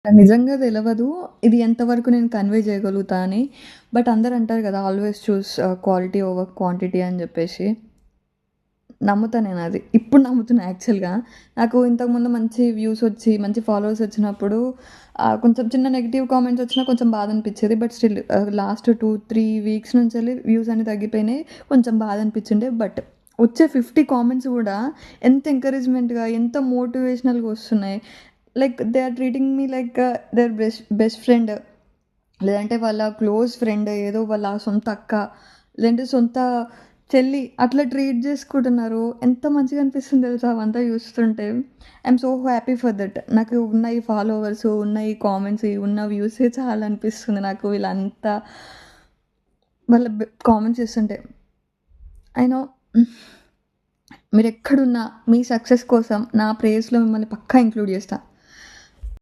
నాకు నిజంగా తెలవదు. ఇది ఎంతవరకు నేను కన్వే చేయగలుగుతా అని. బట్ అందరూ అంటారు కదా! ఆల్వేస్ చూస్ క్వాలిటీ ఓవర్ క్వాంటిటీ అని జెప్పేసి. నమ్ముతా నేనది. ఇప్పుడు నమ్ముతున్నా యాక్చువల్‌గా. నాకు ఇంతకుముందు మంచి వ్యూస్ ఒచ్చి, మంచి ఫాలోవర్స్ ఒచ్చినప్పుడు కొంచెం చిన్న నెగెటివ్ కామెంట్స్ ఒచ్చినా కొంచెం బాధనిపిచ్చేది. బట్ స్టిల్ లాస్ట్ 2, 3 వీక్స్ నుంచెల్లి వ్యూస్ అన్నీ తగ్గిపోయినాయి. కొంచెం బాధనిపిచ్చుండే. బట్ వచ్చే 50 కామెంట్స్ గూడా ఎంత ఎంకరేజ్‌మెంట్‌గా, ఎంత మోటివేషనల్‌గా ఒస్తున్నాయి. Like they are treating me like their best best friend. లేదంటే వాళ్ళ క్లోజ్ ఫ్రెండ్, ఏదో వాళ్ళ సొంత అక్క, లేదంటే సొంత చెల్లి అట్లా ట్రీట్ జేసుకుంటున్నారు. ఎంత మంచిగా అనిపిస్తుంది తెలుసా అవంతా చూస్తుంటే. I'm so happy for that. నాకు ఉన్న ఈ ఫాలోవర్స్, ఉన్న ఈ కామెంట్స్, ఉన్న వ్యూసే చాలనిపిస్తుంది నాకు వీళ్ళంతా వాళ్ళ కామెంట్స్ చేస్తుంటే. ఐ నో మీరెక్కడున్నా మీ సక్సెస్ కోసం నా ప్రేయర్స్‌లో మిమ్మల్ని పక్కా ఇంక్లూడ్ చేస్తా.